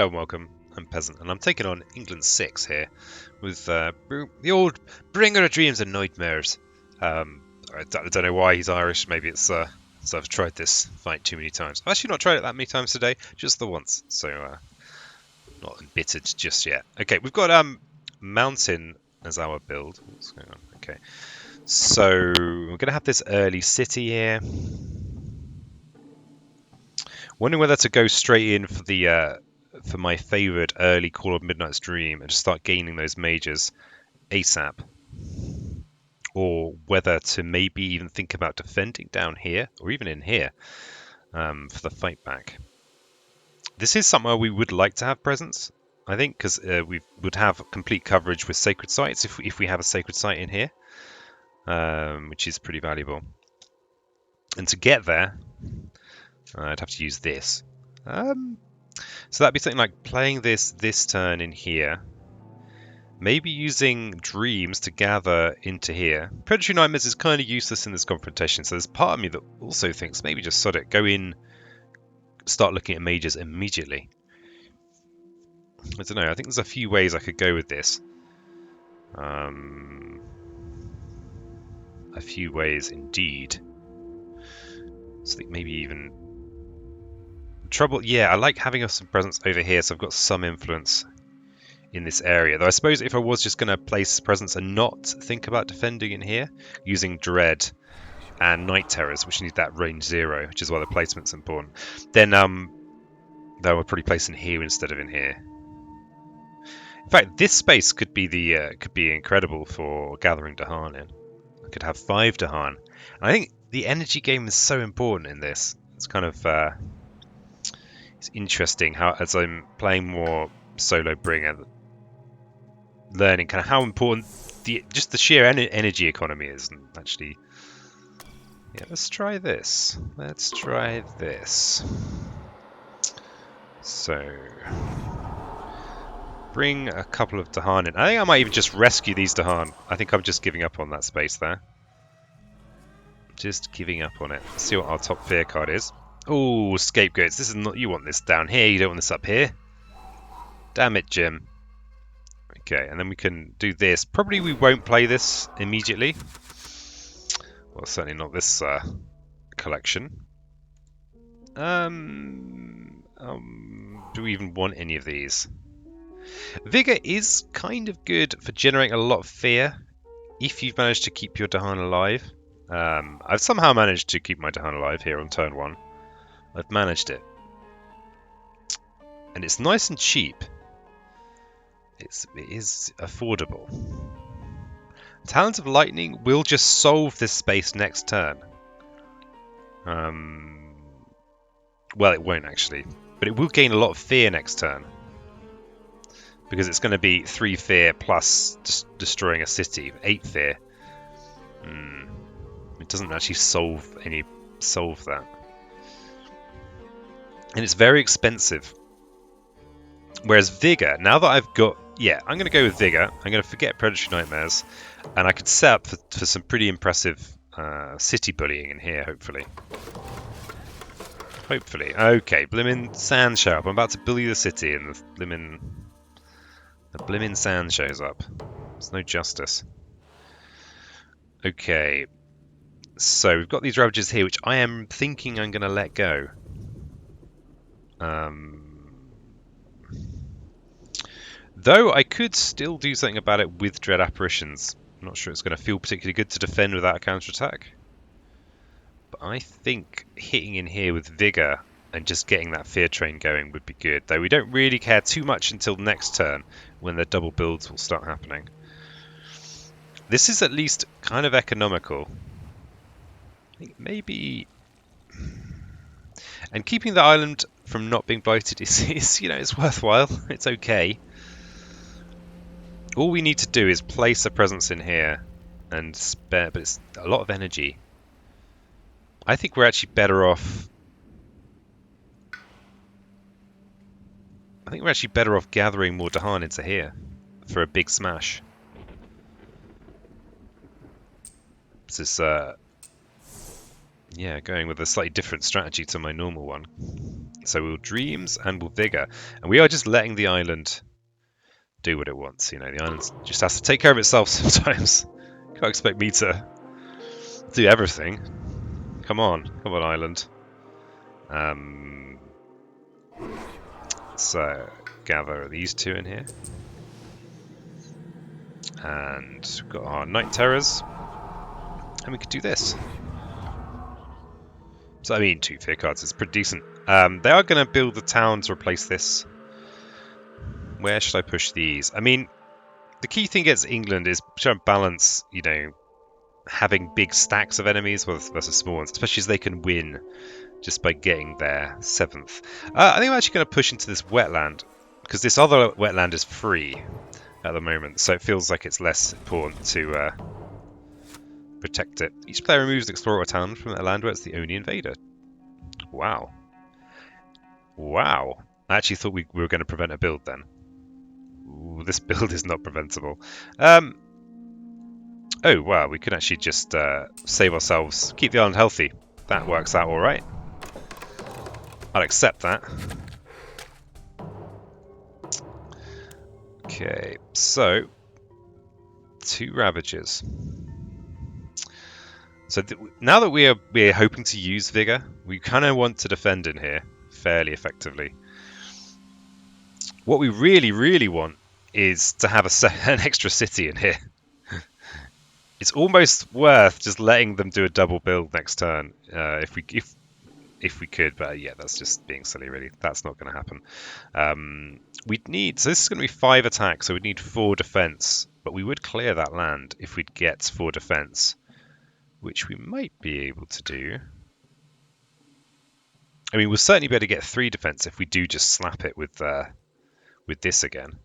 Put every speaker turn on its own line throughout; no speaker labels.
Hello and welcome, I'm Peasant, and I'm taking on England 6 here with the old bringer of dreams and nightmares. I don't know why he's Irish, maybe it's so I've tried this fight too many times. I've actually not tried it that many times today, just the once, so not embittered just yet. Okay, we've got Mountain as our build. What's going on? Okay, so we're going to have this early city here. Wondering whether to go straight in for the for my favourite early Call of Midnight's Dream and just start gaining those majors ASAP, or whether to maybe even think about defending down here or even in here for the fight back. This is somewhere we would like to have presence, I think, because we would have complete coverage with sacred sites if we have a sacred site in here, which is pretty valuable. And to get there, I'd have to use this. So that'd be something like playing this turn in here. Maybe using dreams to gather into here. Predatory Nightmares is kind of useless in this confrontation, so there's part of me that also thinks maybe just sod it. Go in, start looking at mages immediately. I don't know, I think there's a few ways I could go with this. A few ways indeed. So I think maybe even... Trouble, yeah, I like having some presence over here, so I've got some influence in this area. Though I suppose if I was just going to place presence and not think about defending in here, using Dread and Night Terrors, which need that range 0, which is why the placement's important, then I would probably place in here instead of in here. In fact, this space could be incredible for gathering Dahan in. I could have 5 Dahan. And I think the energy game is so important in this. It's kind of it's interesting how, as I'm playing more solo bringer, learning kind of how important just the sheer energy economy is. And actually, yeah, let's try this. Let's try this. So, bring a couple of Dahan in. I think I might even just rescue these Dahan. I think I'm just giving up on that space there. Just giving up on it. Let's see what our top fear card is. Oh, scapegoats. This is not. You want this down here. You don't want this up here. Damn it, Jim. Okay, and then we can do this. Probably we won't play this immediately. Well, certainly not this collection. Do we even want any of these? Vigor is kind of good for generating a lot of fear if you've managed to keep your Dahan alive. I've somehow managed to keep my Dahan alive here on turn 1. I've managed it. And it's nice and cheap. It is affordable. Talent of Lightning will just solve this space next turn. Well, it won't actually. But it will gain a lot of fear next turn. Because it's going to be 3 fear plus destroying a city. 8 fear. It doesn't actually solve that. And it's very expensive. Whereas Vigor, now that I've got... Yeah, I'm going to go with Vigor. I'm going to forget Predatory Nightmares. And I could set up for some pretty impressive city bullying in here, hopefully. Hopefully. Okay, blimmin' sand show up. I'm about to bully the city and the blimmin' sand shows up. There's no justice. Okay. So we've got these Ravages here, which I am thinking I'm going to let go. Though I could still do something about it with Dread Apparitions. I'm not sure it's going to feel particularly good to defend without a counterattack. But I think hitting in here with Vigor and just getting that Fear Train going would be good. Though we don't really care too much until next turn when the double builds will start happening. This is at least kind of economical. I think maybe... And keeping the island from not being blighted is you know, it's worthwhile. It's okay. All we need to do is place a presence in here and spare, but it's a lot of energy. I think we're actually better off... gathering more Dahan into here for a big smash. This is, yeah, going with a slightly different strategy to my normal one. So we'll dreams and we'll vigor. And we are just letting the island do what it wants. You know, the island just has to take care of itself sometimes. Can't expect me to do everything. Come on, island. So gather these two in here, and we've got our night terrors, and we could do this. So I mean, 2 fear cards is pretty decent. They are going to build the town to replace this. Where should I push these? I mean, the key thing against England is trying to balance, you know, having big stacks of enemies versus small ones, especially as they can win just by getting their 7th. I think I'm actually going to push into this wetland, because this other wetland is free at the moment, so it feels like it's less important to protect it. Each player removes an explorer or town from that land where it's the only invader. Wow. Wow. I actually thought we were going to prevent a build then. Ooh, this build is not preventable. Oh, wow, we could actually just save ourselves, keep the island healthy. That works out alright. I'll accept that. Okay, so 2 Ravagers. So now that we're hoping to use Vigor, we kind of want to defend in here fairly effectively. What we really, really want is to have an extra city in here. It's almost worth just letting them do a double build next turn if we could, but yeah, that's just being silly, really. That's not going to happen. We'd need, so this is going to be 5 attacks, so we'd need 4 defense, but we would clear that land if we'd get 4 defense, which we might be able to do. I mean, we'll certainly be able to get 3 defense if we do just slap it with this again.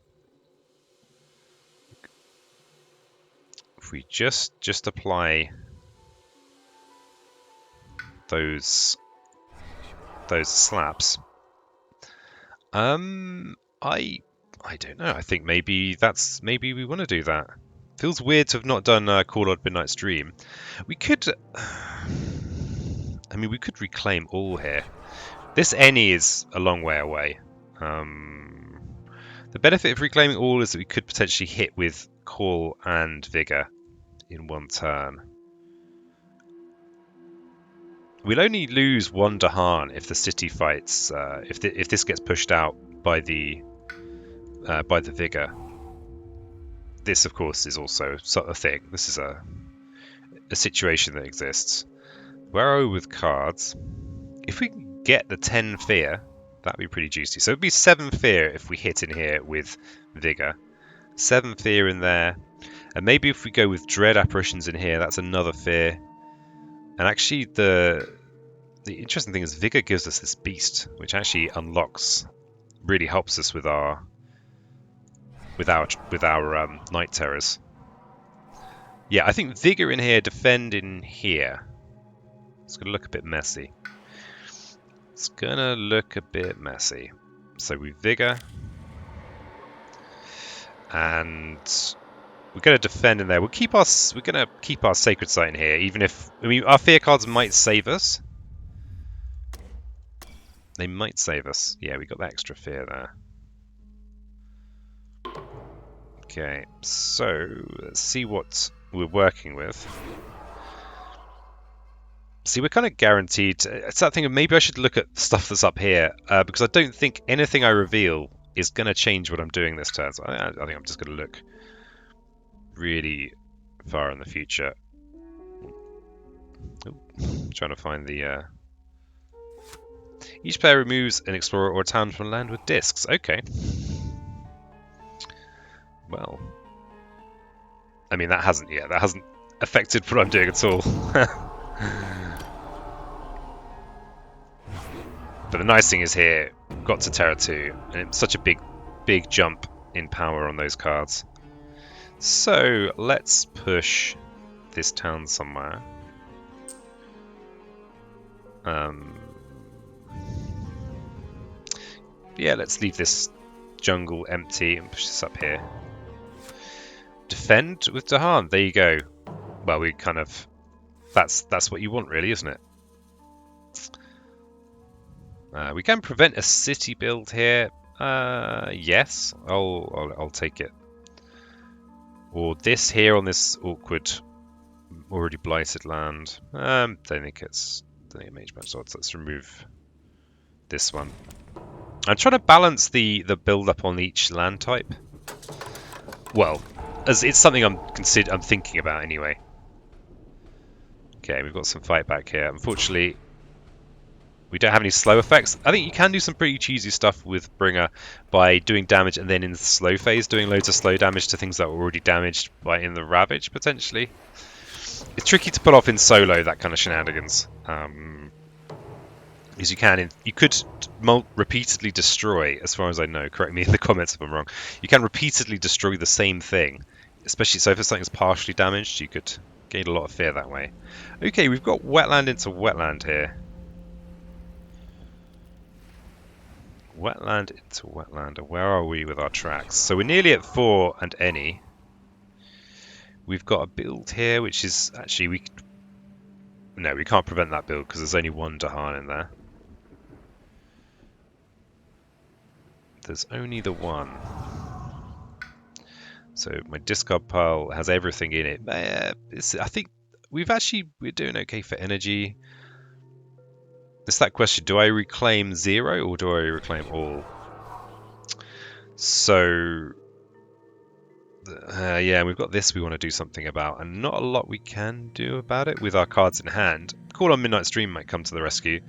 If we just apply those slaps. I don't know. I think maybe we want to do that. Feels weird to have not done Call of Midnight's Dream. We could. I mean, we could reclaim all here. This any is a long way away. The benefit of reclaiming all is that we could potentially hit with Call and Vigor in one turn. We'll only lose 1 Dahan if the city fights. If this gets pushed out by the Vigor. This, of course, is also sort of thing. This is a situation that exists. Where are we with cards? If we can get the 10 fear, that'd be pretty juicy. So it'd be 7 fear if we hit in here with Vigor. 7 fear in there. And maybe if we go with Dread Apparitions in here, that's another fear. And actually the interesting thing is Vigor gives us this beast, which actually unlocks, really helps us with our night terrors. Yeah, I think Vigor in here, defend in here. It's gonna look a bit messy. So we Vigor. And we're gonna defend in there. We're gonna keep our Sacred Site in here, even if, I mean, our fear cards might save us. They might save us. Yeah, we got that extra fear there. Okay, so let's see what we're working with. See, we're kind of guaranteed. It's that thing of maybe I should look at stuff that's up here, because I don't think anything I reveal is going to change what I'm doing this turn. So I think I'm just going to look really far in the future. Trying to find the... Each player removes an explorer or a town from land with discs. Okay. Well, I mean, that hasn't affected what I'm doing at all. But the nice thing is here, got to Terra 2, and it's such a big jump in power on those cards. So let's push this town somewhere. Yeah, let's leave this jungle empty and push this up here. Defend with Dahan. There you go. Well, we kind of... That's what you want, really, isn't it? We can prevent a city build here. Yes, I'll take it. Or this here on this awkward, already blighted land. Don't think it makes much odds. Let's remove this one. I'm trying to balance the build up on each land type. Well, as it's something I'm thinking about anyway. Okay, we've got some fight back here. Unfortunately, we don't have any slow effects. I think you can do some pretty cheesy stuff with Bringer by doing damage and then in the slow phase doing loads of slow damage to things that were already damaged by in the Ravage, potentially. It's tricky to pull off in solo, that kind of shenanigans. Because you could repeatedly destroy, as far as I know, correct me in the comments if I'm wrong, you can repeatedly destroy the same thing. Especially so if something's partially damaged, you could gain a lot of fear that way. Okay, we've got wetland into wetland here. Wetland into wetland. Where are we with our tracks? So we're nearly at 4 and any. We've got a build here, which is actually no, we can't prevent that build because there's only one Dahan in there. There's only the one. So my discard pile has everything in it. I think we're doing okay for energy. It's that question, do I reclaim 0 or do I reclaim all? So, yeah, we've got this we want to do something about, and not a lot we can do about it with our cards in hand. Call on Midnight's Dream might come to the rescue.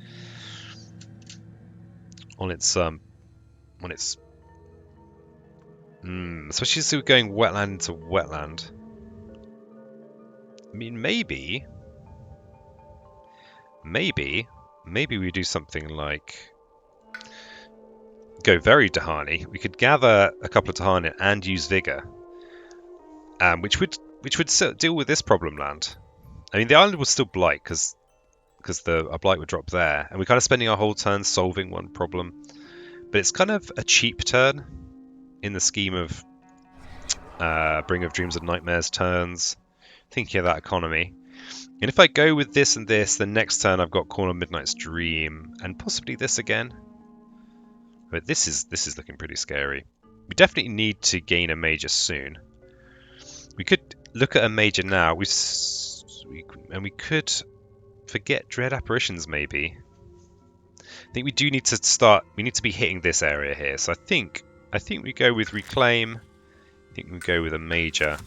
Especially as we're going wetland to wetland. I mean, maybe we do something like go very Dahani. We could gather a couple of Dahani and use Vigor, which would deal with this problem land. I mean, the island would still blight because a blight would drop there, and we're kind of spending our whole turn solving one problem. But it's kind of a cheap turn in the scheme of Bring of Dreams and Nightmares turns. Thinking of that economy. And if I go with this and this, then next turn I've got Call on Midnight's Dream, and possibly this again. But this is looking pretty scary. We definitely need to gain a major soon. We could look at a major now. We could forget Dread Apparitions maybe. I think we do need to start. We need to be hitting this area here. So I think we go with Reclaim. I think we go with a major.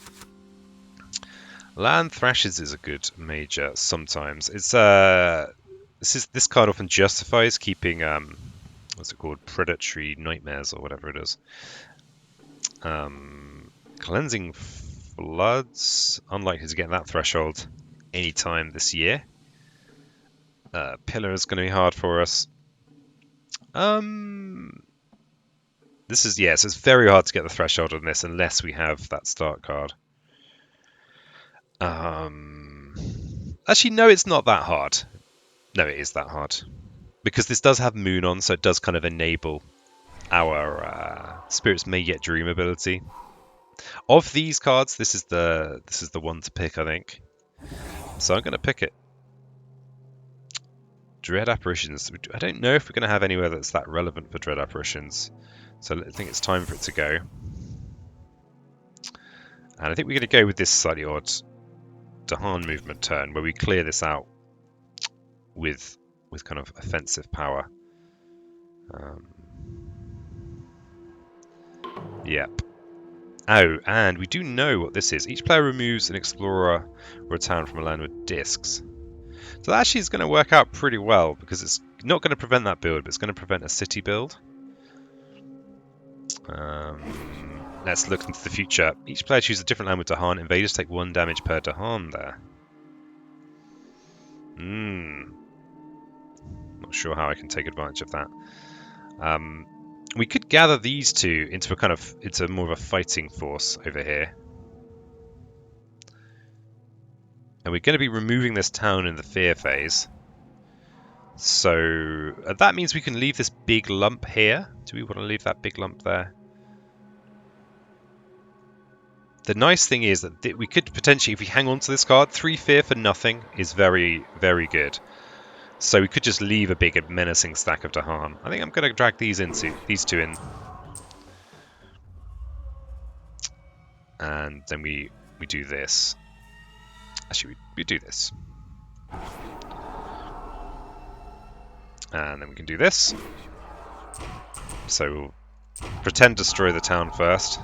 Land Thrashes is a good major sometimes. It's this card often justifies keeping what's it called? Predatory Nightmares or whatever it is. Cleansing Floods. Unlikely to get that threshold anytime this year. Pillar is going to be hard for us. This is, yes, it's very hard to get the threshold on this unless we have that start card. Actually, no, it's not that hard. No, it is that hard. Because this does have Moon on, so it does kind of enable our Spirits May Yet Dream ability. Of these cards, this is the one to pick, I think. So I'm going to pick it. Dread Apparitions. I don't know if we're going to have anywhere that's that relevant for Dread Apparitions. So I think it's time for it to go. And I think we're going to go with this slightly odd Dahan movement turn, where we clear this out with kind of offensive power. Yep. Oh, and we do know what this is. Each player removes an explorer or a town from a land with discs. So that actually is going to work out pretty well, because it's not going to prevent that build, but it's going to prevent a city build. Let's look into the future. Each player chooses a different land with Dahan. Invaders take 1 damage per Dahan there. Not sure how I can take advantage of that. We could gather these two into more of a fighting force over here. And we're going to be removing this town in the fear phase. So that means we can leave this big lump here. Do we want to leave that big lump there? The nice thing is that we could potentially, if we hang on to this card, 3 fear for nothing is very, very good. So we could just leave a big menacing stack of Dahan. I think I'm going to drag these two in. And then we do this. Actually, we do this. And then we can do this. So we'll pretend destroy the town first.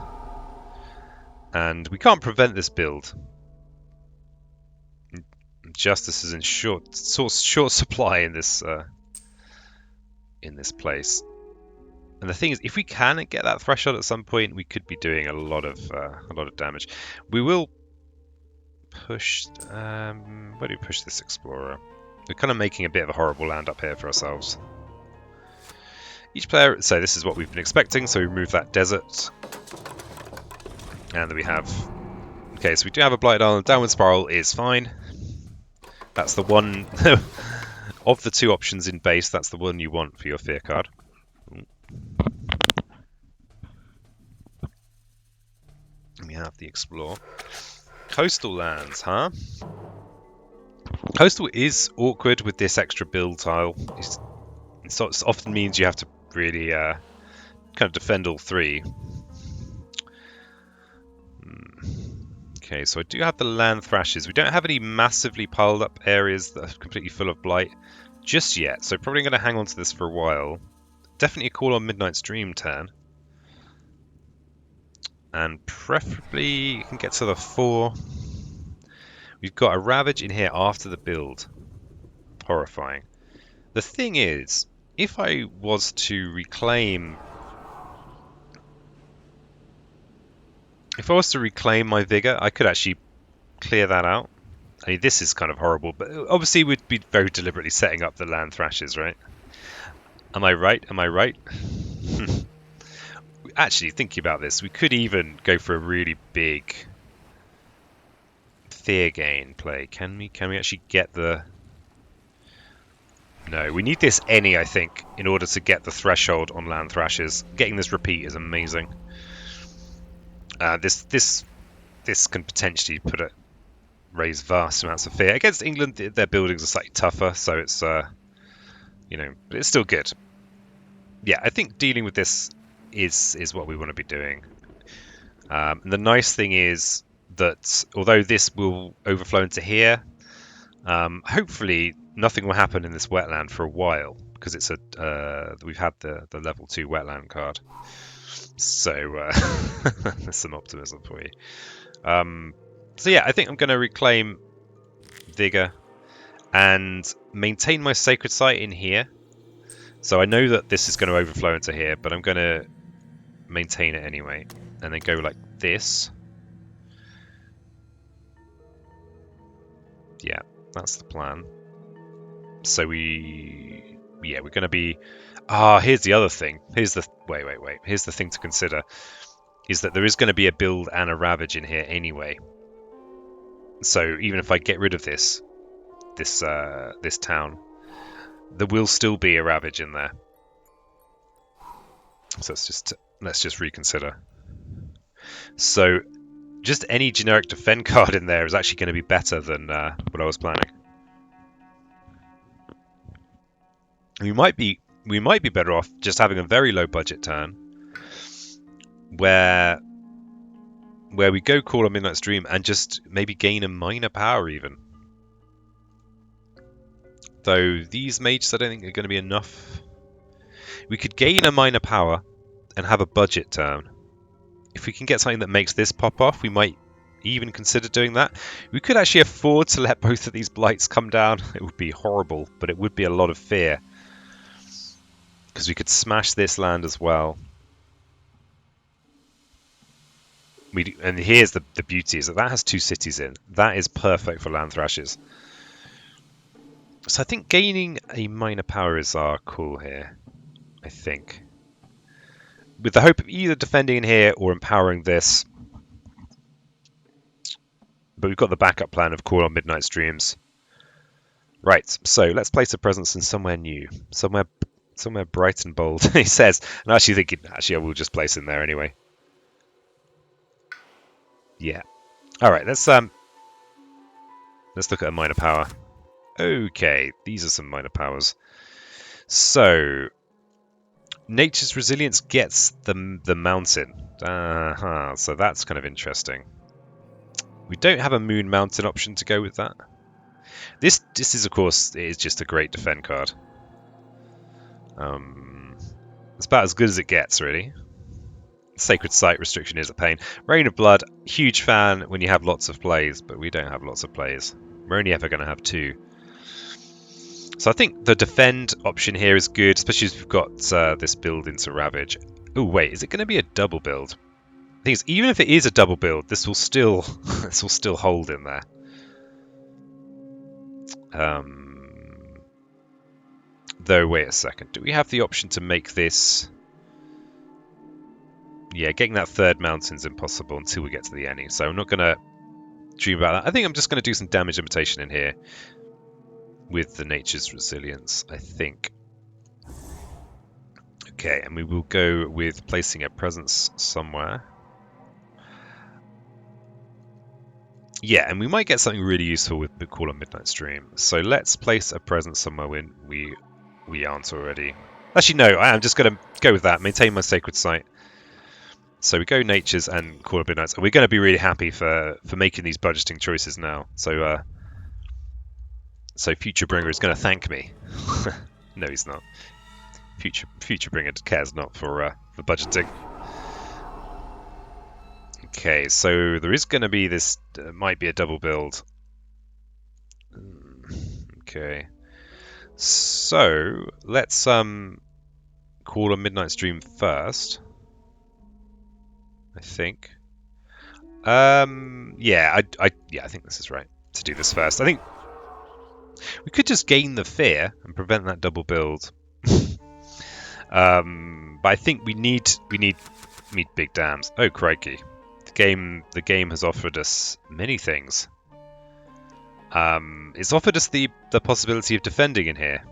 And we can't prevent this build. Justice is in short supply in this place. And the thing is, if we can get that threshold at some point, we could be doing a lot of damage. We will push. Where do we push this explorer? We're kind of making a bit of a horrible land up here for ourselves. Each player. So this is what we've been expecting. So we remove that desert, and then we have. Okay, so we do have a Blighted Island. Downward Spiral is fine. That's the one of the two options in base. That's the one you want for your fear card. We have the Explore. Coastal lands, huh? Coastal is awkward with this extra build tile. It often means you have to really kind of defend all three. Okay, so I do have the land thrashes. We don't have any massively piled up areas that are completely full of blight just yet, so probably going to hang on to this for a while. Definitely a call on Midnight's Dream turn. And preferably you can get to the 4. We've got a Ravage in here after the build. Horrifying. The thing is, if I was to reclaim... If I was to reclaim my Vigor, I could actually clear that out. I mean, this is kind of horrible, but obviously we'd be very deliberately setting up the land thrashes, right? Am I right? Am I right? Actually, thinking about this, we could even go for a really big fear gain play. Can we actually get the... No, we need this I think, in order to get the threshold on land thrashes. Getting this repeat is amazing. This can potentially raise vast amounts of fear. Against England, their buildings are slightly tougher, so it's but it's still good. Yeah, I think dealing with this is what we want to be doing. And the nice thing is that although this will overflow into here, hopefully nothing will happen in this wetland for a while because it's we've had the level 2 wetland card. So there's some optimism for you. So yeah, I think I'm going to reclaim Vigor and maintain my Sacred Site in here. So I know that this is going to overflow into here, but I'm going to maintain it anyway. And then go like this. Yeah, that's the plan. So we're going to be... here's the other thing. Here's the... Wait. Here's the thing to consider. Is that there is going to be a build and a Ravage in here anyway. So even if I get rid of this town, there will still be a Ravage in there. So let's just reconsider. So just any generic defend card in there is actually going to be better than what I was planning. We might be better off just having a very low budget turn where we go call on Midnight's Dream and just maybe gain a minor power even. Though these mages I don't think are going to be enough. We could gain a minor power and have a budget turn. If we can get something that makes this pop off, we might even consider doing that. We could actually afford to let both of these blights come down. It would be horrible, but it would be a lot of fear. Because we could smash this land as well. And here's the beauty, is that has 2 cities in. That is perfect for land thrashes. So I think gaining a minor power is our call here. I think. With the hope of either defending in here or empowering this. But we've got the backup plan of call on Midnight's Dreams. Right, so let's place a presence in somewhere new. Somewhere bright and bold, he says. And I'm actually thinking, I will just place in there anyway. Yeah. Alright, let's look at a minor power. Okay, these are some minor powers. So, nature's resilience gets the mountain. So that's kind of interesting. We don't have a moon mountain option to go with that. This is, of course, it is just a great defend card. It's about as good as it gets, really. Sacred Site restriction is a pain. Rain of Blood, huge fan when you have lots of plays, but we don't have lots of plays. We're only ever going to have 2. So I think the defend option here is good, especially as we've got this build into Ravage. Oh wait, is it going to be a double build? The thing is, even if it is a double build, this will still this will still hold in there. Though, wait a second. Do we have the option to make this? Yeah, getting that third mountain's impossible until we get to the Eni. So I'm not going to dream about that. I think I'm just going to do some damage limitation in here with the Nature's Resilience, I think. Okay, and we will go with placing a presence somewhere. Yeah, and we might get something really useful with the Call on Midnight Stream. So let's place a presence somewhere when we aren't already. Actually, no, I am just going to go with that. Maintain my Sacred Site. So we go Nature's and Call on Midnight. And we're going to be really happy for making these budgeting choices now. So so Futurebringer is going to thank me. No, he's not. Futurebringer cares not for budgeting. Okay, so there is going to be this. Might be a double build. Okay, so let's call a Midnight Stream first. I think. Yeah, I think this is right to do this first. I think we could just gain the fear and prevent that double build. But I think we need big dams. Oh crikey. The game has offered us many things. It's offered us the possibility of defending in here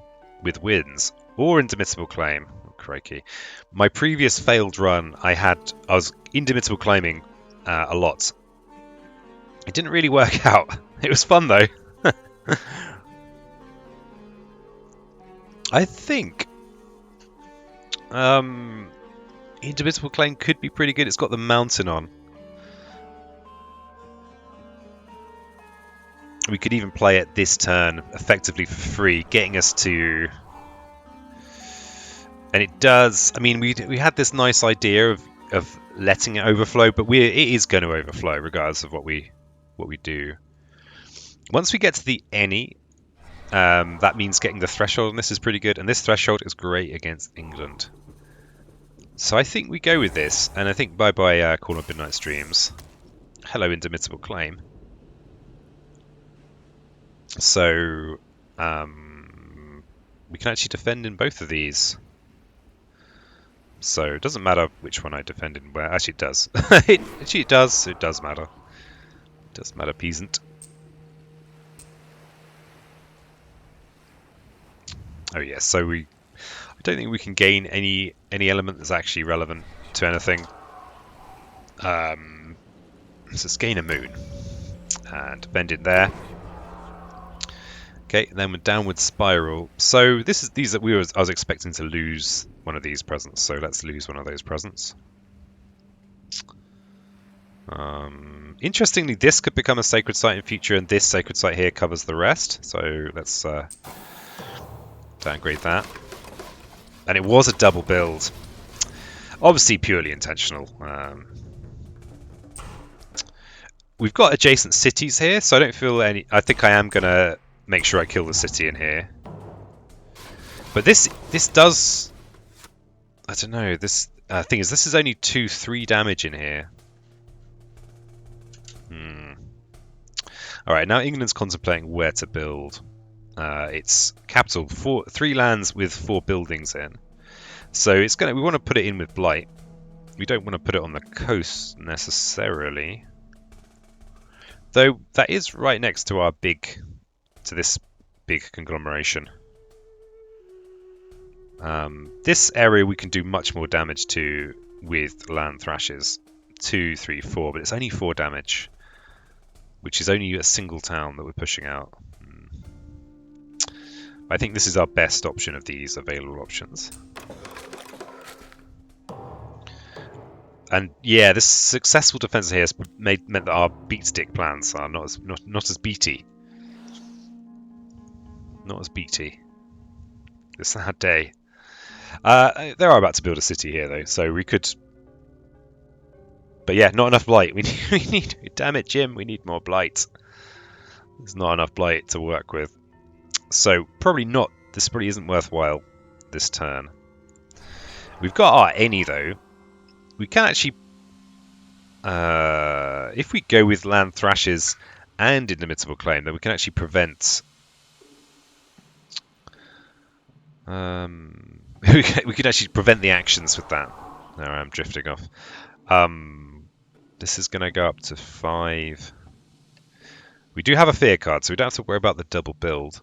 with wins or Indomitable Claim. Oh, crikey. My previous failed run, I was Indomitable Claiming a lot. It didn't really work out. It was fun though. I think Indomitable Claim could be pretty good. It's got the mountain on. We could even play it this turn effectively for free, getting us to... And it does... I mean, we had this nice idea of letting it overflow, but it is going to overflow regardless of what we do. Once we get to the Eni, that means getting the threshold on this is pretty good, and this threshold is great against England. So I think we go with this, and I think bye-bye Call of Midnight Streams. Hello, Indomitable Claim. So, we can actually defend in both of these. So, it doesn't matter which one I defend in where. Actually, it does. It does. It does matter. It does matter, peasant. Oh, yes. Yeah, so I don't think we can gain any element that's actually relevant to anything. So let's gain a moon. And defend it there. Okay, then with downward spiral. So I was expecting to lose one of these presents, so let's lose one of those presents. Interestingly, this could become a sacred site in future, and this sacred site here covers the rest. So let's downgrade that. And it was a double build, obviously purely intentional. We've got adjacent cities here, so I don't feel any. I think I am gonna make sure I kill the city in here. But this does... I don't know. This thing is, this is only 2-3 damage in here. Alright, now England's contemplating where to build. It's capital, 3 lands with 4 buildings in. So we want to put it in with Blight. We don't want to put it on the coast necessarily. Though that is right next to this big conglomeration. This area we can do much more damage to with land thrashes. 2, 3, 4, but it's only 4 damage, which is only a single town that we're pushing out. I think this is our best option of these available options. And yeah, this successful defense here has meant that our beatstick plans are not as beaty. Not as beaty. This sad day. They are about to build a city here though, so we could. But yeah, not enough blight. We need. Damn it, Jim. We need more blight. There's not enough blight to work with. So probably not. This probably isn't worthwhile this turn. We've got our any though. We can actually, if we go with land thrashes and inimitable claim, then we can actually prevent. We could actually prevent the actions with that. There I am drifting off. This is going to go up to 5. We do have a fear card, so we don't have to worry about the double build.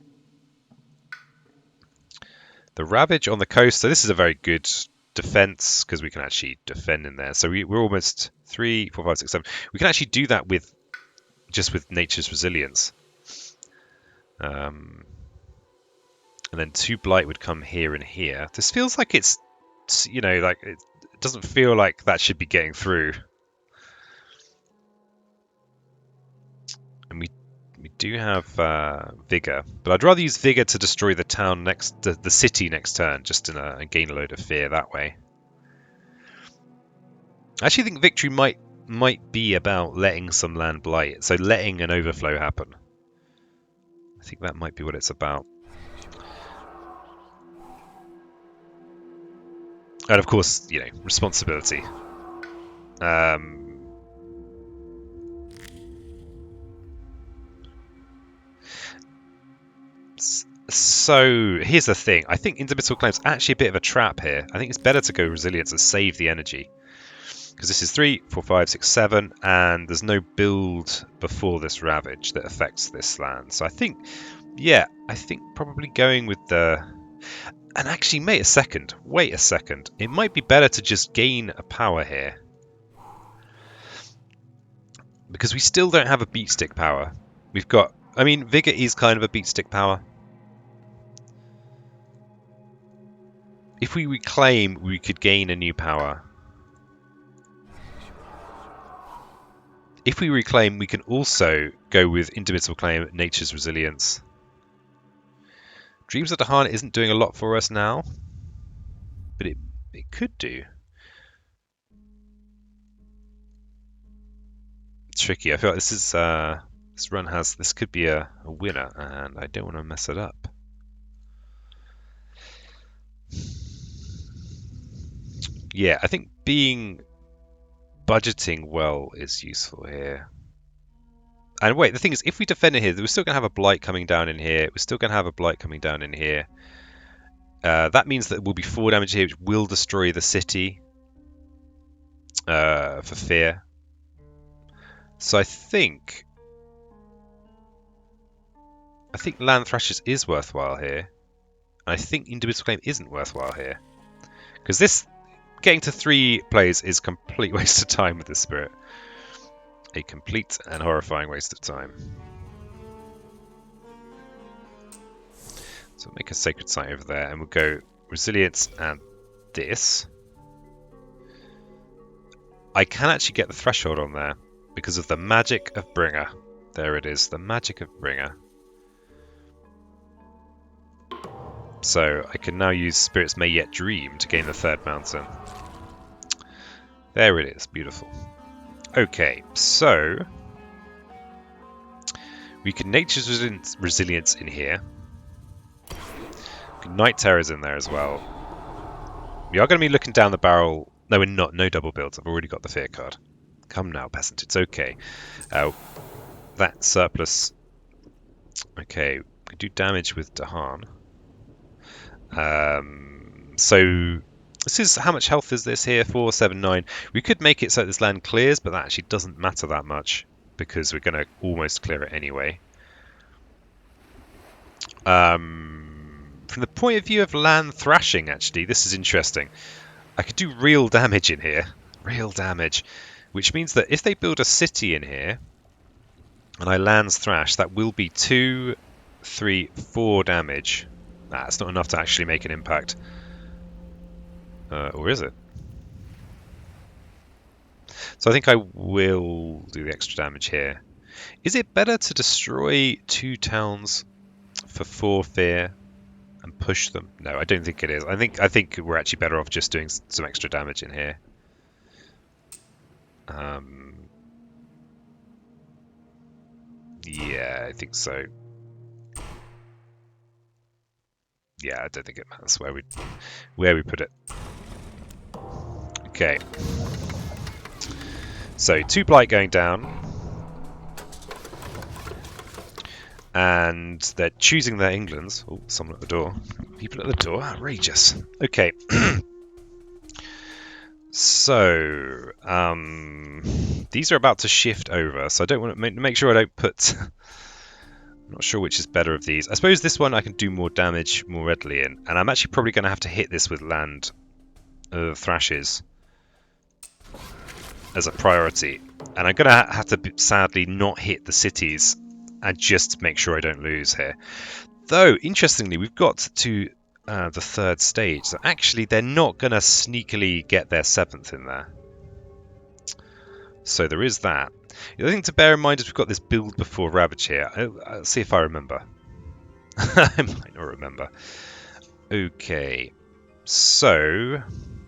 The Ravage on the coast, so this is a very good defense because we can actually defend in there. So we're almost 3, 4, 5, 6, 7. We can actually do that with just with nature's resilience. And then 2 blight would come here and here. This feels like it's, you know, like it doesn't feel like that should be getting through. And we do have vigor, but I'd rather use vigor to destroy the town the city next turn, just and gain a load of fear that way. I actually think victory might be about letting some land blight, so letting an overflow happen. I think that might be what it's about. And of course, you know, responsibility. So here's the thing. I think Indomitable Claim's actually a bit of a trap here. I think it's better to go Resilience and save the energy. Because this is 3, 4, 5, 6, 7, and there's no build before this Ravage that affects this land. So I think, yeah, I think probably going with the... And actually, wait a second. It might be better to just gain a power here. Because we still don't have a beat stick power. We've got... I mean, Vigor is kind of a beat stick power. If we reclaim, we could gain a new power. If we reclaim, we can also go with Indomitable Claim, Nature's Resilience. Dreams of Dahan isn't doing a lot for us now, but it could do. It's tricky. I feel like this is this could be a winner, and I don't want to mess it up. Yeah, I think budgeting well is useful here. And wait, the thing is, if we defend in here, we're still going to have a blight coming down in here. We're still going to have a blight coming down in here. That means that will be 4 damage here, which will destroy the city for fear. So I think Land Thrashers is worthwhile here. I think Indomitable Claim isn't worthwhile here. Because this, getting to 3 plays is a complete waste of time with this spirit. A complete and horrifying waste of time. So we'll make a sacred site over there, and we'll go Resilience and this. I can actually get the threshold on there because of the magic of Bringer. There it is, the magic of Bringer. So I can now use Spirits May Yet Dream to gain the 3rd mountain. There it is, beautiful. Okay, so we can Nature's Resilience in here. Night Terror's in there as well. We are going to be looking down the barrel. No, we're not. No double builds. I've already got the fear card. Come now, peasant. It's okay. That surplus. Okay, we do damage with Dahan. So this is, how much health is this here? 4, 7, 9. We could make it so this land clears, but that actually doesn't matter that much because we're going to almost clear it anyway. From the point of view of land thrashing, actually, this is interesting. I could do real damage in here. Real damage. Which means that if they build a city in here, and I lands thrash, that will be 2, 3, 4 damage. Nah, it's not enough to actually make an impact. Or is it? So I think I will do the extra damage here. Is it better to destroy 2 towns for 4 fear and push them? No, I don't think it is. I think we're actually better off just doing some extra damage in here. Yeah, I think so. Yeah, I don't think it matters where we put it. Okay. So 2 blight going down. And they're choosing their Englands. Oh, someone at the door. People at the door. Outrageous. Okay. So, these are about to shift over, so I don't want to make sure I don't put... I'm not sure which is better of these. I suppose this one I can do more damage more readily in, and I'm actually probably going to have to hit this with land thrashes as a priority. And I'm going to have to sadly not hit the cities and just make sure I don't lose here. Though, interestingly, we've got to the 3rd stage, so actually they're not going to sneakily get their 7th in there. So there is that. The other thing to bear in mind is we've got this build before Ravage here. I'll see if I remember. I might not remember. Okay, so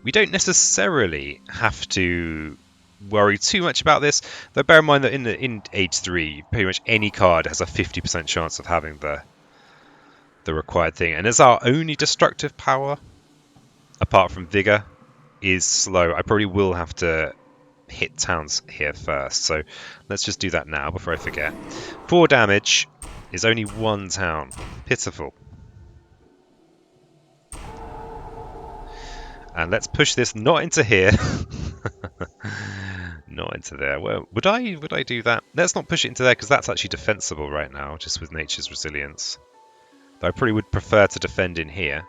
we don't necessarily have to worry too much about this, though bear in mind that in Age 3, pretty much any card has a 50% chance of having the required thing. And as our only destructive power, apart from Vigor, is slow, I probably will have to hit towns here first. So let's just do that now before I forget. 4 damage is only 1 town. Pitiful. And let's push this not into here. Not into there. Well, would I do that? Let's not push it into there because that's actually defensible right now, just with Nature's Resilience. Though I probably would prefer to defend in here.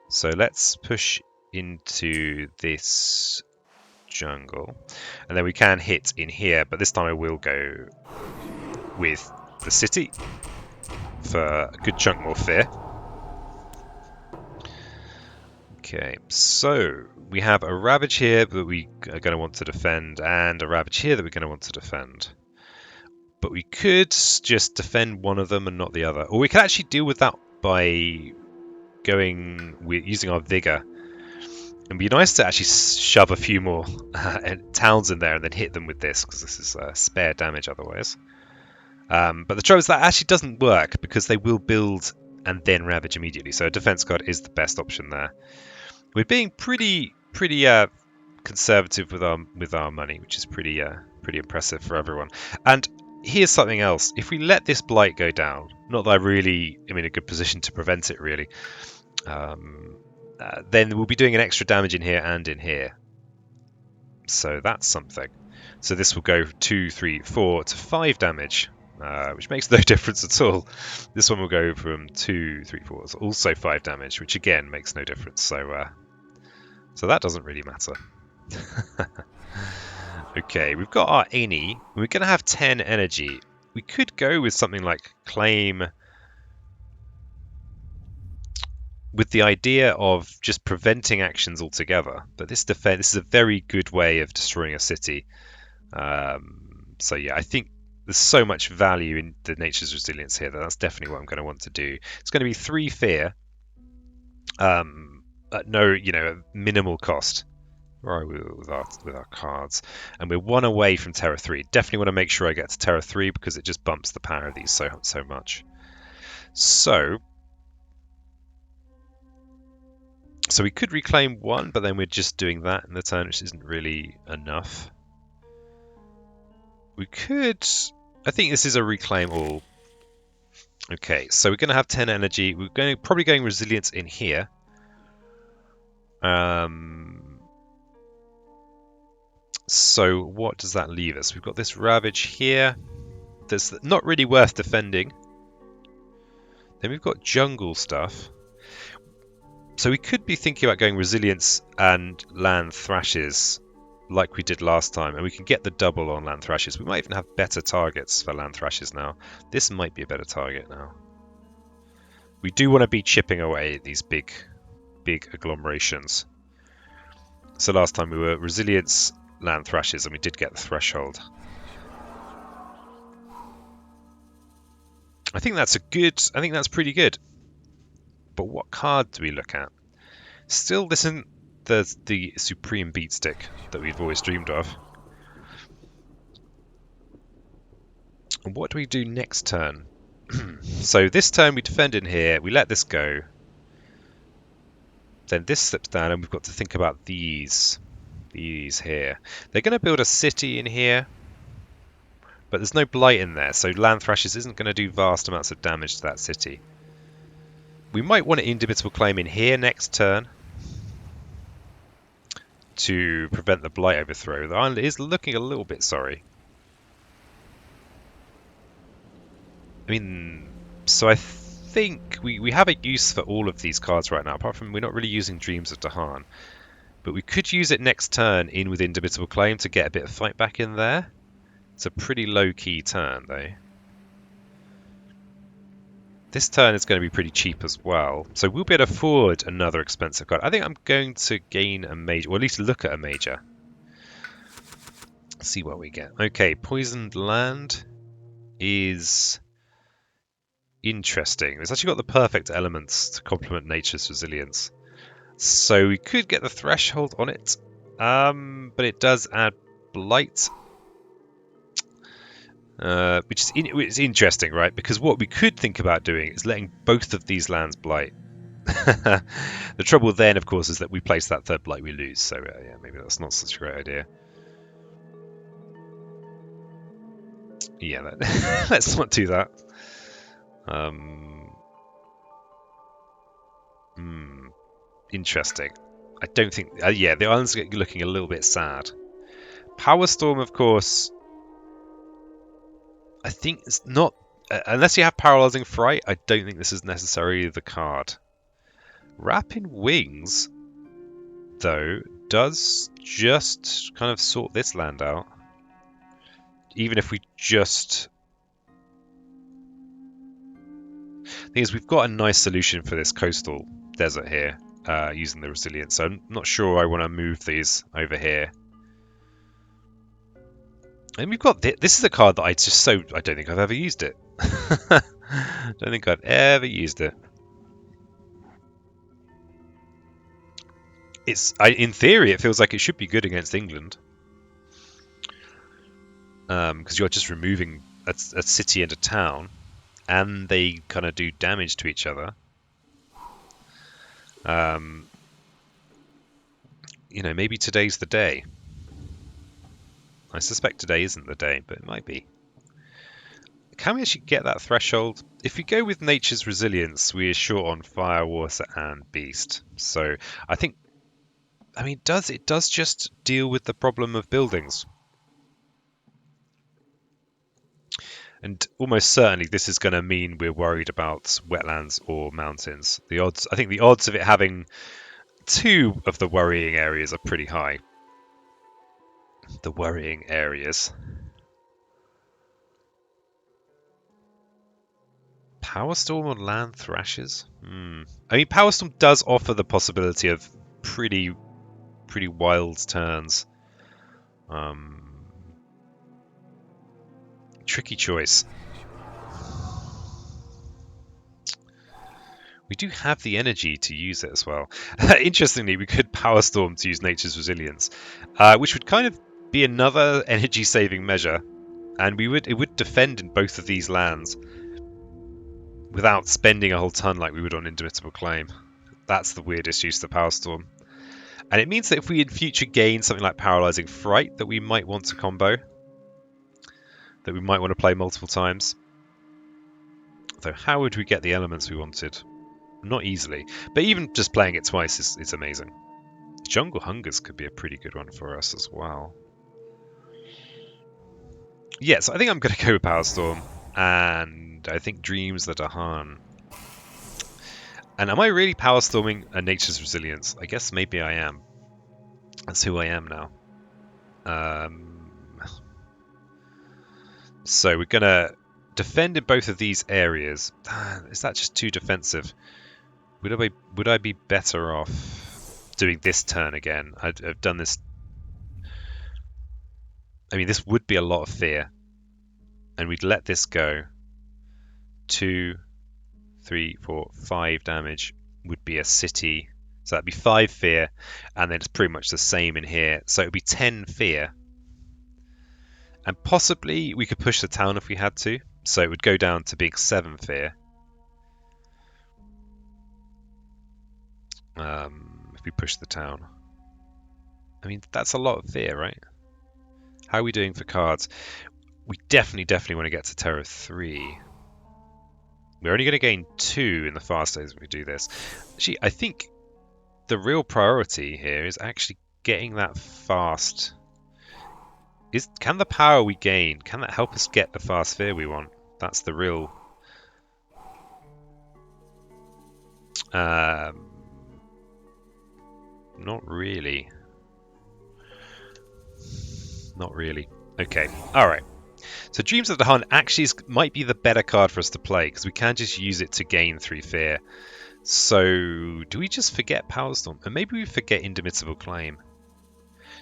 So let's push into this jungle. And then we can hit in here, but this time I will go with the city for a good chunk more fear. Okay, so we have a Ravage here that we are going to want to defend, and a Ravage here that we're going to want to defend. But we could just defend one of them and not the other. Or we could actually deal with that by using our Vigor. It'd be nice to actually shove a few more towns in there and then hit them with this, because this is spare damage otherwise. But the trouble is that actually doesn't work, because they will build and then Ravage immediately. So a defense card is the best option there. We're being pretty conservative with our money, which is pretty impressive for everyone. And here's something else. If we let this blight go down, not that I really am in a good position to prevent it really, then we'll be doing an extra damage in here and in here. So that's something. So this will go 2, 3, 4 to 5 damage, which makes no difference at all. This one will go from 2, 3, 4, so also 5 damage, which again makes no difference. So that doesn't really matter. Okay, we've got our Any. We're going to have 10 energy. We could go with something like Claim, with the idea of just preventing actions altogether. But this is a very good way of destroying a city. So yeah, I think there's so much value in the Nature's Resilience here that that's definitely what I'm going to want to do. It's going to be 3 fear, at no, minimal cost. Where are we with our cards? And we're 1 away from Terror 3. Definitely want to make sure I get to Terror 3 because it just bumps the power of these so much. So we could reclaim 1, but then we're just doing that in the turn, which isn't really enough. We could... I think this is a reclaim all. Okay, so we're going to have 10 energy. We're probably going Resilience in here. So what does that leave us? We've got this Ravage here. That's not really worth defending. Then we've got jungle stuff. So we could be thinking about going Resilience and Land Thrashes like we did last time, and we can get the double on Land Thrashes. We might even have better targets for Land Thrashes now. This might be a better target now. We do want to be chipping away at these big agglomerations. So last time we were resilience, land thrashes, and we did get the threshold. I think that's pretty good. But what card do we look at? Still, this isn't the supreme beatstick that we've always dreamed of. And what do we do next turn? So this turn we defend in here, we let this go. Then this slips down and we've got to think about these here. They're going to build a city in here, but there's no blight in there, so land thrashes isn't going to do vast amounts of damage to that city. We might want an indomitable claim in here next turn to prevent the blight overthrow. The island is looking a little bit sorry. I mean, so I think we have a use for all of these cards right now, apart from we're not really using Dreams of Dahan. But we could use it next turn in with Indomitable Claim to get a bit of fight back in there. It's a pretty low-key turn, though. This turn is going to be pretty cheap as well, so we'll be able to afford another expensive card. I think I'm going to gain a major, or at least look at a major. See what we get. Okay, Poisoned Land is interesting. It's actually got the perfect elements to complement nature's resilience. So we could get the threshold on it, but it does add blight. Which is it's interesting, right? Because what we could think about doing is letting both of these lands blight. The trouble then, of course, is that we place that third blight, we lose. So yeah, maybe that's not such a great idea. Yeah, let's not do that. Interesting. I don't think... yeah, the island's looking a little bit sad. Power Storm, of course... I think it's not... unless you have Paralyzing Fright, I don't think this is necessarily the card. Rapid Wings, though, does just kind of sort this land out. Even if we just... The thing is, we've got a nice solution for this coastal desert here, using the resilience. So I'm not sure I want to move these over here. And we've got this is a card that I don't think I've ever used it. I don't think I've ever used it. In theory, it feels like it should be good against England, because you're just removing a city and a town, and they kind of do damage to each other. You know, maybe today's the day. I suspect today isn't the day, but it might be. Can we actually get that threshold? If we go with Nature's Resilience, we are short on Fire, Water, and Beast. So I think, I mean, it does just deal with the problem of buildings. And almost certainly this is going to mean we're worried about wetlands or mountains. I think the odds of it having two of the worrying areas are pretty high. The worrying areas. Power Storm on land thrashes? I mean, Power Storm does offer the possibility of pretty wild turns. Tricky choice. We do have the energy to use it as well. Interestingly, we could Power Storm to use Nature's Resilience, which would kind of be another energy-saving measure, and it would defend in both of these lands without spending a whole ton like we would on Indomitable Claim. That's the weirdest use of the Power Storm. And it means that if we in future gain something like Paralyzing Fright that we might want to combo, that we might want to play multiple times. Though how would we get the elements we wanted? Not easily. But even just playing it twice is amazing. Jungle Hungers could be a pretty good one for us as well. Yes, I think I'm going to go with Power Storm. And I think Dreams the Dahan. And am I really Power Storming a Nature's Resilience? I guess maybe I am. That's who I am now. So we're going to defend in both of these areas. Is that just too defensive? Would I be better off doing this turn again? I've done this. I mean, this would be a lot of fear, and we'd let this go. 2, 3, 4, 5 damage would be a city. So that'd be 5 fear, and then it's pretty much the same in here. So it would be 10 fear. And possibly we could push the town if we had to. So it would go down to being 7 fear. If we push the town. I mean, that's a lot of fear, right? How are we doing for cards? We definitely want to get to Terror 3. We're only going to gain 2 in the fast days if we do this. Actually, I think the real priority here is actually getting that fast. Can the power we gain, can that help us get the fast fear we want? That's the real... not really. Not really. Okay, alright. So Dreams of the Hunt actually might be the better card for us to play, because we can just use it to gain 3 fear. So, do we just forget Power Storm? And maybe we forget Indomitable Claim.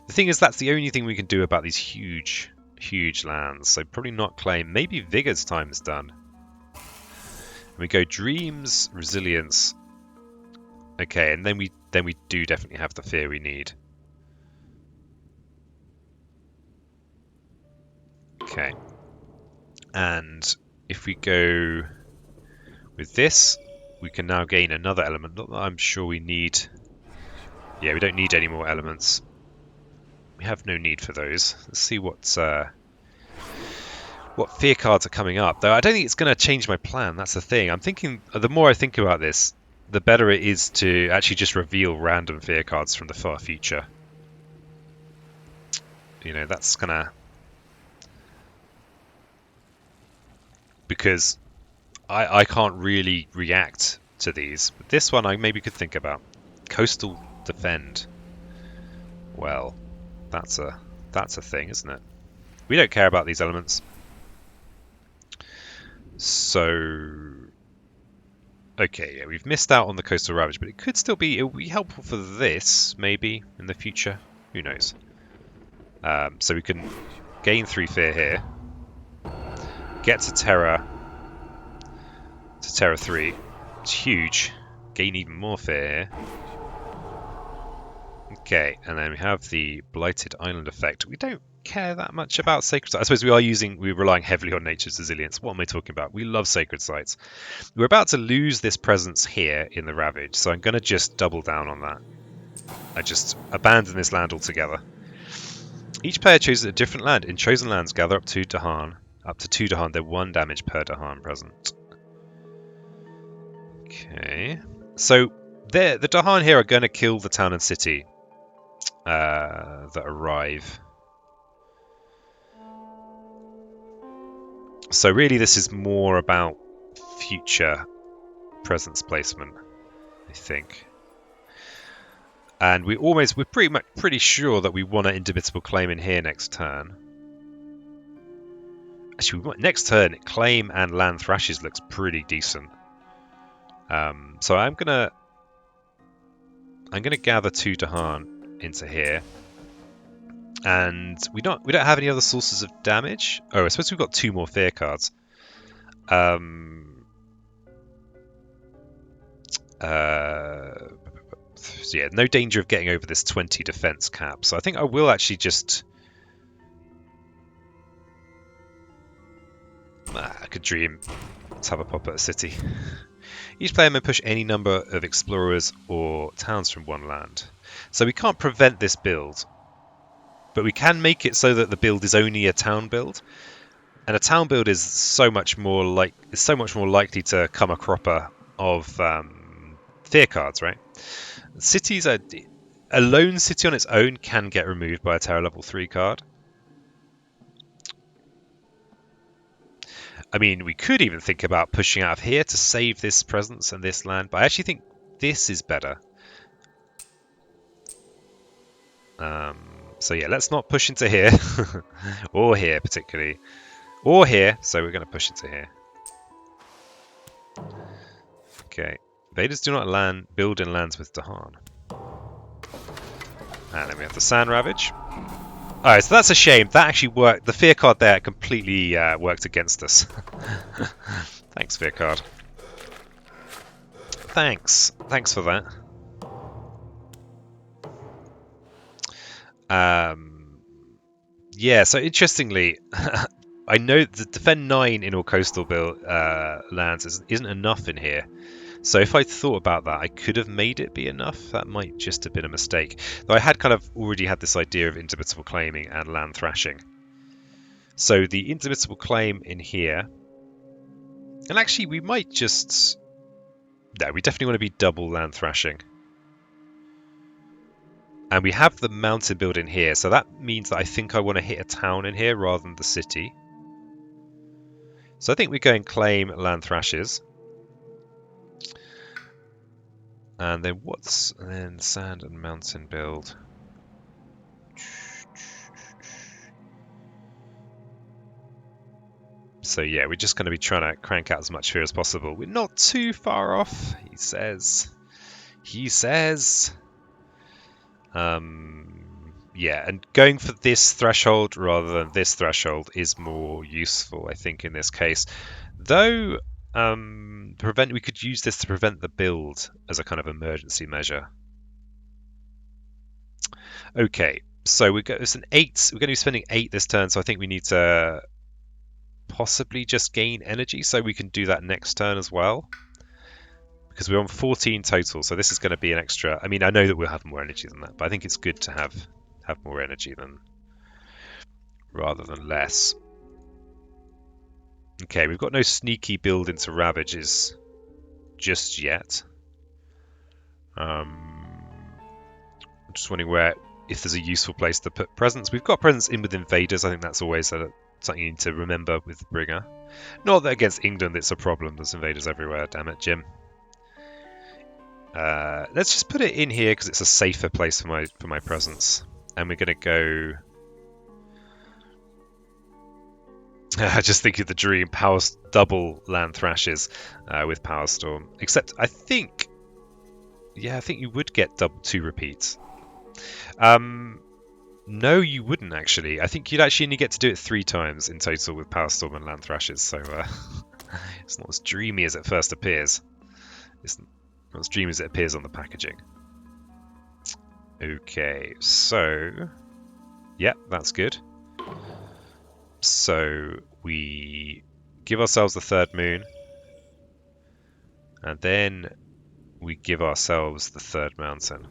The thing is, that's the only thing we can do about these huge lands. So probably not Claim. Maybe Vigor's time is done. And we go Dreams, Resilience. Okay, and then we do definitely have the fear we need. Okay. And if we go with this, we can now gain another element. Not that I'm sure we need... Yeah, we don't need any more elements. We have no need for those. Let's see what fear cards are coming up. Though I don't think it's going to change my plan. That's the thing. I'm thinking, the more I think about this, the better it is to actually just reveal random fear cards from the far future. You know, that's going to... Because I can't really react to these. But this one I maybe could think about. Coastal Defend. Well, that's a thing, isn't it? We don't care about these elements. So, okay, yeah, we've missed out on the Coastal Ravage, but it could still be. It would be helpful for this, maybe in the future. Who knows? So we can gain 3 fear here. Get to Terror 3. It's huge. Gain even more fear here. Okay, and then we have the Blighted Island effect. We don't care that much about Sacred Sites. I suppose we're relying heavily on Nature's Resilience. What am I talking about? We love Sacred Sites. We're about to lose this presence here in the Ravage, so I'm going to just double down on that. I just abandon this land altogether. Each player chooses a different land. In chosen lands, gather up to 2 Dahan. They're 1 damage per Dahan present. Okay. So the Dahan here are going to kill the town and city that arrive. So really this is more about future presence placement, I think. And we're pretty sure that we want an Indomitable Claim in here next turn. Actually, next turn, Claim and Land Thrashes looks pretty decent. So I'm gonna gather 2 Dahan into here, and we don't have any other sources of damage. Oh, I suppose we've got 2 more fear cards. Yeah, no danger of getting over this 20 defense cap. So I think I will actually just. I could dream. Let's have a pop at a city. Each player may push any number of explorers or towns from 1 land. So we can't prevent this build, but we can make it so that the build is only a town build. And a town build is so much more likely to come a cropper of fear cards, right? Cities are a lone city on its own can get removed by a Terror level 3 card. I mean, we could even think about pushing out of here to save this presence and this land, but I actually think this is better. So yeah, let's not push into here, or here particularly. Or here, so we're going to push it to here. Okay. Invaders do not build in lands with Dahan. And then we have the Sand Ravage. Alright, so that's a shame. That actually worked. The fear card there completely worked against us. Thanks, fear card. Thanks. Thanks for that. Yeah, so interestingly, I know the defend 9 in all coastal lands isn't enough in here. So if I thought about that, I could have made it be enough. That might just have been a mistake. Though I had kind of already had this idea of intermittable claiming and land thrashing. So the intermittable claim in here, and actually we might just... No, we definitely want to be double land thrashing. And we have the mountain build in here, so that means that I think I want to hit a town in here rather than the city. So I think we go and claim land thrashes. And then sand and mountain build. So yeah, we're just going to be trying to crank out as much fear as possible. We're not too far off, he says. He says. Yeah, and going for this threshold rather than this threshold is more useful, I think, in this case. Though, we could use this to prevent the build as a kind of emergency measure. Okay, so it's an 8. We're going to be spending 8 this turn, so I think we need to possibly just gain energy, so we can do that next turn as well. Because we're on 14 total, so this is going to be an extra... I mean, I know that we'll have more energy than that, but I think it's good to have more energy rather than less. Okay, we've got no sneaky build into Ravages just yet. I'm just wondering if there's a useful place to put presence. We've got presence in with Invaders. I think that's always something you need to remember with Bringer. Not that against England it's a problem. There's Invaders everywhere. Damn it, Jim. Let's just put it in here because it's a safer place for my presence. And we're going to go... I just think of the dream, double land thrashes with Power Storm. Except I think... Yeah, I think you would get 2 repeats. No, you wouldn't actually. I think you'd actually only get to do it 3 times in total with Power Storm and land thrashes. So it's not as dreamy as it first appears. It's not as dreamy as it appears on the packaging. Okay, so... Yep, that's good. So we give ourselves the 3rd moon. And then we give ourselves the 3rd mountain.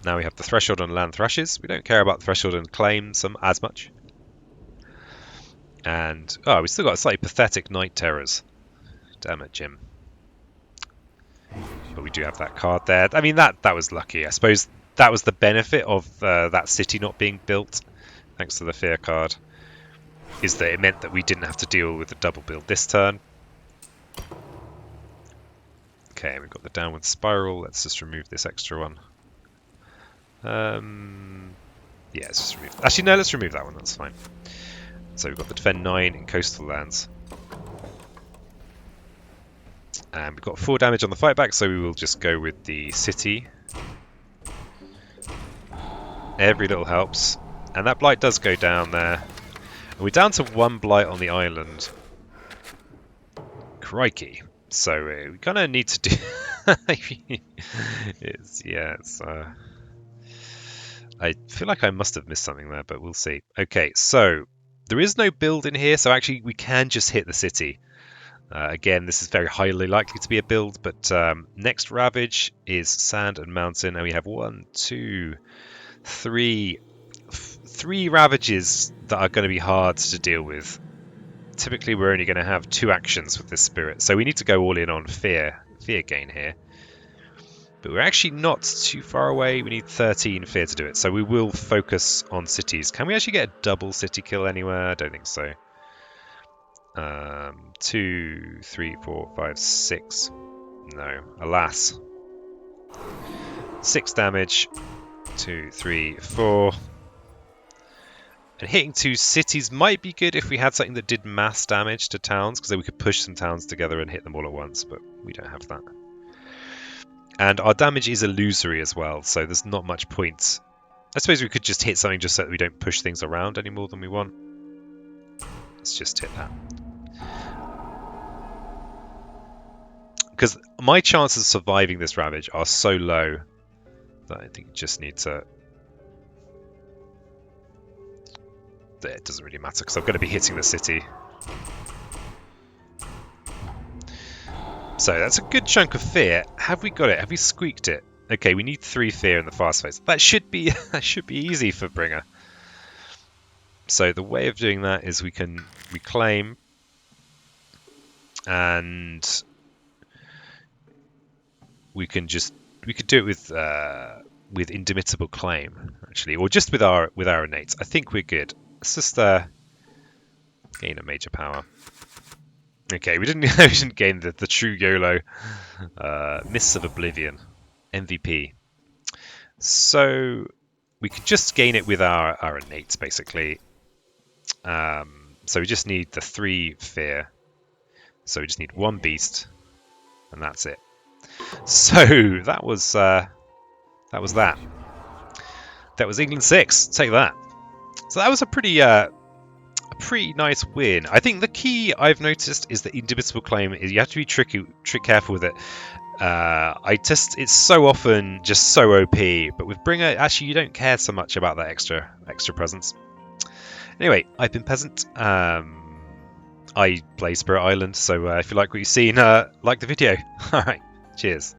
Now we have the threshold on land thrashes. We don't care about the threshold and claim as much. And, we still got slightly pathetic night terrors. Damn it, Jim. But we do have that card there. I mean, that was lucky. I suppose that was the benefit of that city not being built, thanks to the fear card, is that it meant that we didn't have to deal with the double build this turn. Okay, we've got the downward spiral. Let's just remove this extra one. Yeah, let's just remove... Actually, no, let's remove that one. That's fine. So we've got the defend 9 in coastal lands. And we've got 4 damage on the fight back, so we will just go with the city. Every little helps. And that blight does go down there. And we're down to 1 blight on the island. Crikey. So we kind of need to do... I feel like I must have missed something there, but we'll see. Okay, so there is no build in here, so actually we can just hit the city. Again, this is very highly likely to be a build, but next Ravage is Sand and Mountain, and we have 1, 2, 3 Ravages that are going to be hard to deal with. Typically, we're only going to have 2 actions with this spirit, so we need to go all in on fear gain here. But we're actually not too far away. We need 13 fear to do it, so we will focus on cities. Can we actually get a double city kill anywhere? I don't think so. 2, 3, 4, 5, 6. No, alas. 6 damage. 2, 3, 4. And hitting 2 cities might be good if we had something that did mass damage to towns, because then we could push some towns together and hit them all at once, but we don't have that. And our damage is illusory as well, so there's not much point. I suppose we could just hit something just so that we don't push things around any more than we want. Let's just hit that. Because my chances of surviving this ravage are so low that I think you just need to... It doesn't really matter because I'm going to be hitting the city. So that's a good chunk of fear. Have we got it? Have we squeaked it? Okay, we need 3 fear in the fast phase. That should be easy for Bringer. So the way of doing that is we can reclaim, and we could do it with indomitable claim actually, or just with our innates. I think we're good. Let's just gain a major power. Okay, we didn't gain the true YOLO Mists of Oblivion MVP. So we could just gain it with our innates basically. So we just need the 3 fear. So we just need 1 beast, and that's it. So that was that. That was England 6. Take that. So that was a pretty nice win. I think the key I've noticed is the indomitable claim is you have to be careful with it. It's so often just so OP, but with Bringer, actually you don't care so much about that extra presence. Anyway, I've been Peasant. I play Spirit Island, so if you like what you've seen, like the video. Alright, cheers.